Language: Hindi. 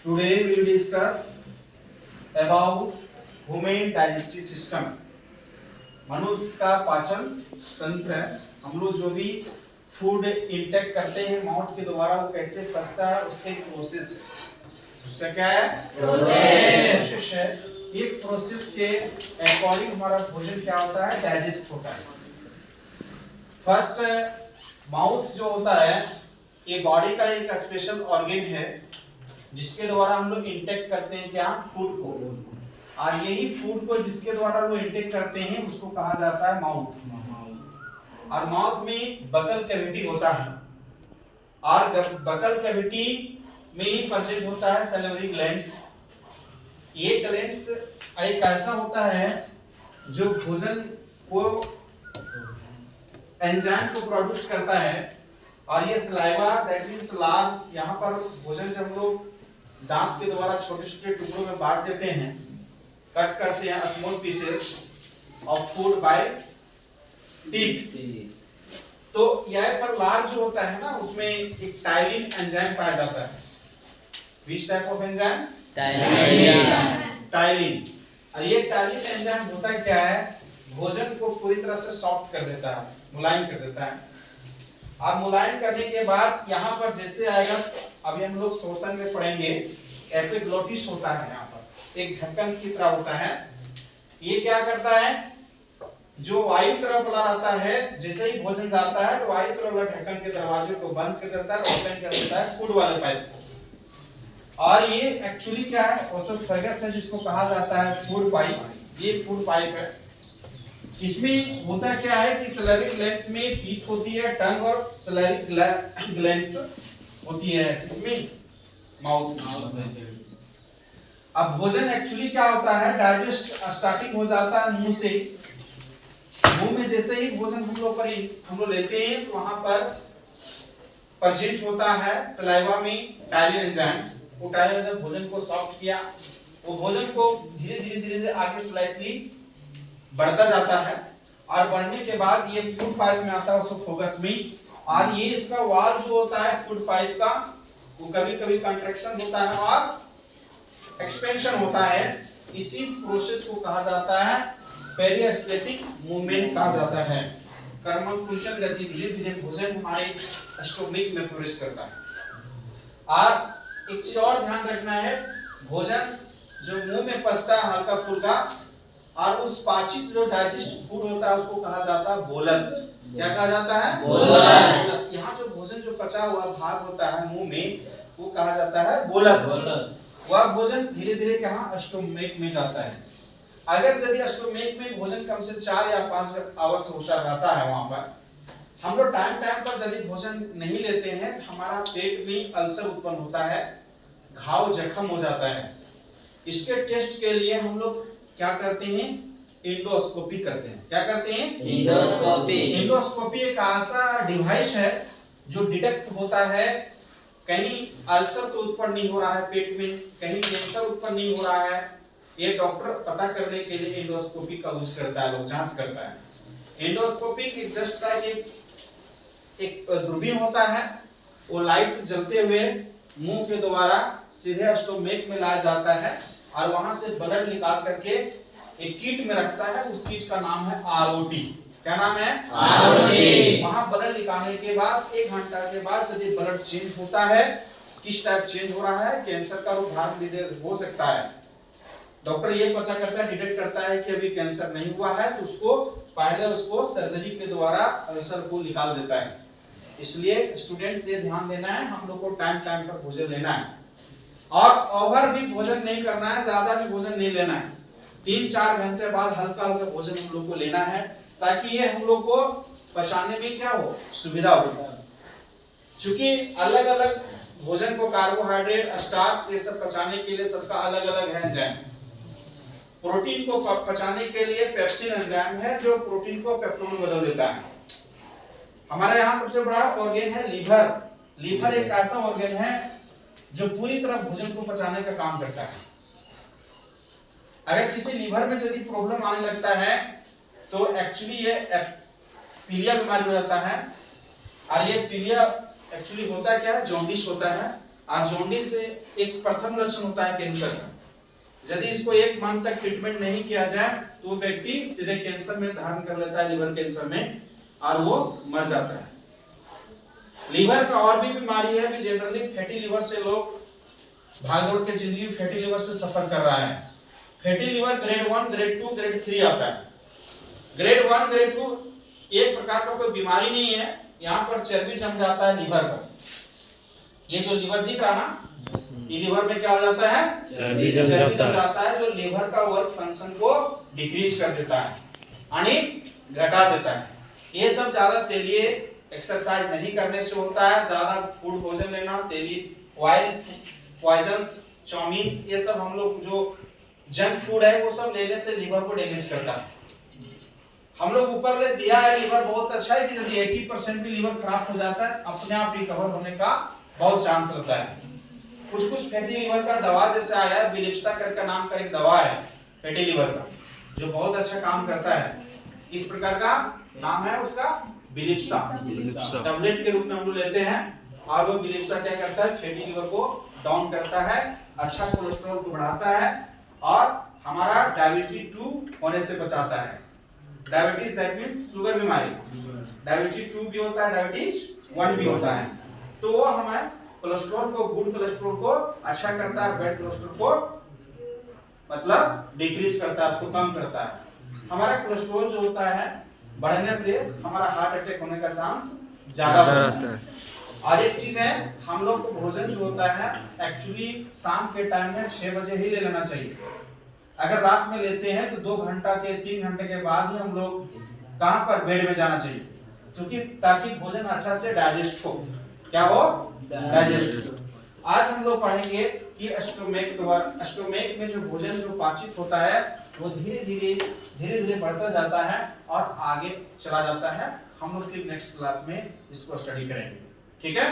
Today we will discuss about human digestive system. मनुष्य का पाचन तंत्र है। हम लोग जो भी फूड इंटेक करते हैं माउथ के द्वारा वो कैसे पचता है उसका एक प्रोसेस है। उसका क्या है? प्रोसेस है। ये प्रोसेस के अकॉर्डिंग हमारा भोजन क्या होता है? डाइजेस्ट होता है। फर्स्ट माउथ जो होता है ये बॉडी का एक स्पेशल ऑर्गन है जिसके द्वारा हम लोग इंटेक करते हैं क्या? फूड को। और यही फूड को जिसके द्वारा लोग इंटेक करते हैं उसको कहा जाता है माउथ। और माउथ में बकल कैविटी होता है और बकल कैविटी में प्रेजेंट होता है सैलिवरी ग्लैंड्स। ये ग्लैंड्स एक ऐसा होता है जो भोजन को एंजाइम को प्रोड्यूस करता है और ये सलाइवा दैट मींस लार यहाँ पर भोजन जब हम लोग दांत के द्वारा छोटे छोटे टुकड़ों में बांट देते हैं, कट करते हैं small pieces of food by teeth, तो यह पर लार जो होता है ना उसमें एक टाइलिन एंजाइम पाया जाता है। Which type of enzyme? Ptyalin. और ये टाइलिन एंजाइम होता क्या है? भोजन को पूरी तरह से सॉफ्ट कर देता है, मुलायम कर देता है। और मुलायम करने के बाद यहाँ पर जैसे आएगा, अभी हम लोग शोषण में पढ़ेंगे, एपिग्लोटिस होता है यहाँ पर एक ढक्कन की तरह होता है। ये क्या करता है? जो वायु तरफ वाला रहता है जैसे ही भोजन जाता है तो वायु तरफ वाला ढक्कन के दरवाजे को बंद कर देता है, ओपन कर देता है फूड वाले पाइप को। और ये एक्चुअली क्या है? ओसोफेगस है जिसको कहा जाता है फूड पाइप। ये फूड पाइप है। इसमें होता क्या है कि सैलिवरी ग्लैंड्स में टीथ होती है, टंग और सैलिवरी ग्लैंड्स होती है। इसमें माउथ में। अब भोजन एक्चुअली क्या होता है? डाइजेस्ट स्टार्टिंग हो जाता है मुंह से। मुंह में जैसे ही भोजन हम लोग लेते हैं तो वहां पर प्रेजेंट होता है सलाइवा में टाइलिन एंजाइम। वो टाइलिन एंजाइम भोजन को सॉफ्ट किया, वो भोजन को धीरे धीरे आगे स्लाइटली बढ़ता जाता है और बढ़ने के बाद ये फूड पाइप में आता है ओसोफेगस में। और ये इसका वॉल जो होता है फूड पाइप का वो कभी कभी कंट्रैक्शन होता है और एक्सपेंशन होता है। इसी प्रोसेस को कहा जाता है पेरिस्टेटिक मूवमेंट कहा जाता है। कर्मकुंचन गति धीरे धीरे भोजन हमारे स्टोमक में प्रवेश करता है। और एक चीज और ध्यान रखना है, भोजन जो मुंह में पचता है हल्का फुल्का और उस पाचित जो डाइजेस्ट फूड होता है उसको कहा जाता है बोलस। क्या कहा जाता है? बोलस। यहाँ जो भोजन जो पचा हुआ भाग होता है मुंह में वो कहा जाता है बोलस। वह भोजन धीरे धीरे कहाँ? स्टोमक में जाता है। अगर यदि स्टोमक में भोजन कम से 4 या 5 आवर्स होता रहता है वहां पर, हम लोग टाइम पर यदि भोजन नहीं लेते हैं तो हमारा पेट में अल्सर उत्पन्न होता है, घाव जख्म हो जाता है। इसके टेस्ट के लिए हम लोग क्या करते हैं? एंडोस्कोपी करते हैं। क्या करते हैं? एंडोस्कोपी। एंडोस्कोपी एक ऐसा डिवाइस है जो डिटेक्ट होता है कहीं अल्सर तो उत्पन्न नहीं हो रहा है पेट में, कहीं कैंसर उत्पन्न नहीं हो रहा है। ये डॉक्टर पता करने के लिए एंडोस्कोपी का यूज करता है, लोग जांच करता है। एंडोस्कोपी की जस्ट लाइक एक दूरबीन होता है, वो लाइट जलते हुए मुंह के द्वारा सीधे स्टोमक में लाया जाता है और वहां से ब्लड निकाल करके एक किट में रखता है। उस किट का नाम है आरओटी। क्या नाम है? आरओटी। वहां ब्लड निकालने के बाद 1 घंटा के बाद यदि ब्लड चेंज होता है, किस टाइप चेंज हो रहा है, कैंसर का रूप धारण हो सकता है, डॉक्टर ये पता करता है, डिटेक्ट करता है कि अभी कैंसर नहीं हुआ है तो उसको सर्जरी के द्वारा अल्सर को निकाल देता है। इसलिए स्टूडेंट्स ये ध्यान देना है, हम लोग को टाइम पर भोजन लेना है और ओवर भी भोजन नहीं करना है, ज्यादा भी भोजन नहीं लेना है। 3-4 घंटे बाद हल्का भोजन हम लोग को लेना है ताकि ये हम लोग को पचाने में क्या हो? सुविधा हो। चूंकि अलग अलग भोजन को कार्बोहाइड्रेट, स्टार्च ये सब पचाने के लिए सबका अलग अलग है एंजाइम। प्रोटीन को पचाने के लिए पेप्सिन एंजाइम है जो प्रोटीन को पेप्टोन में बदल देता है। हमारे यहाँ सबसे बड़ा ऑर्गन है लीवर। लीवर एक ऐसा ऑर्गन है जो पूरी तरह भोजन को पचाने का काम करता है। अगर किसी लीवर में यदि प्रॉब्लम आने लगता है तो एक्चुअली ये पीलिया बीमारी हो जाता है। और ये पीलिया एक्चुअली होता क्या है? जॉन्डिस होता है। और जॉन्डिस से एक प्रथम लक्षण होता है कैंसर का। यदि इसको 1 मंथ तक ट्रीटमेंट नहीं किया जाए तो वो व्यक्ति सीधे कैंसर में धारण कर लेता है, लीवर कैंसर में, और वो मर जाता है। लीवर का और भी बीमारी है, जनरली फैटी लीवर से लोग भागदौड़ के जिंदगी फैटी लीवर से सफर कर रहा है। Fatty liver grade 1, grade 2, grade 3 आता है। ग्रेड 1, ग्रेड 2 एक प्रकार का कोई बीमारी नहीं है, यहाँ पर चर्बी जम जाता है लीवर पर। ये जो लीवर दिख रहा ना, ये लीवर में क्या हो जाता है, चर्बी जम जाता है, जो लीवर का वर्क फंक्शन को डिक्रीज कर देता है, यानी घटा देता है। ये सब ज्यादा तेलीय एक्सरसाइज नहीं करने से होता है, ज्यादा फूड भोजन लेना, तेली ऑयल, पॉइजन्स, चाउमीन्स, ये सब हम लोग जो जंक फूड है वो सब लेने से लीवर को डैमेज करता है। हम लोग ऊपर ले दिया है, लीवर बहुत अच्छा है कि यदि 80% भी लीवर खराब हो जाता है, अपने आप रिकवर होने का बहुत चांस रहता है। कुछ फैटी लीवर का दवा जैसे आया है, बिलिप्सा करके नाम का एक दवा है फैटी लीवर का, जो बहुत अच्छा काम करता है। इस प्रकार का नाम है उसका, बिलिप्सा। टैबलेट के रूप में हम लोग लेते हैं, और वो बिलिप्सा क्या करता है, फैटी लीवर को डाउन करता है, अच्छा कोलेस्ट्रॉल को बढ़ाता है, और हमारा डायबिटीज 2 होने से बचाता है। डायबिटीज दैट मींस शुगर बीमारी, डायबिटीज 2 भी होता है, डायबिटीज 1 भी होता है। तो वो हमें कोलेस्ट्रॉल को, गुड कोलेस्ट्रॉल को अच्छा करता है, बैड कोलेस्ट्रॉल को मतलब डिक्रीज करता है, उसको कम करता है। हमारा कोलेस्ट्रॉल जो होता है बढ़ने से हमारा हार्ट अटैक होने का चांस ज्यादा रहता है। और एक चीज है, हम लोग को भोजन जो होता है एक्चुअली शाम के टाइम में 6 बजे ही ले लेना चाहिए। अगर रात में लेते हैं तो 2 घंटा के 3 घंटे के बाद ही हम लोग कहां पर बेड में जाना चाहिए, क्योंकि ताकि भोजन अच्छा से डाइजेस्ट हो। क्या हो, डाइजेस्ट। आज हम लोग पढ़ेंगे कि स्टोमक में जो भोजन जो पाचित होता है वो धीरे धीरे बढ़ता जाता है और आगे चला जाता है। हम लोग फिर नेक्स्ट क्लास में इसको स्टडी करेंगे, ठीक है।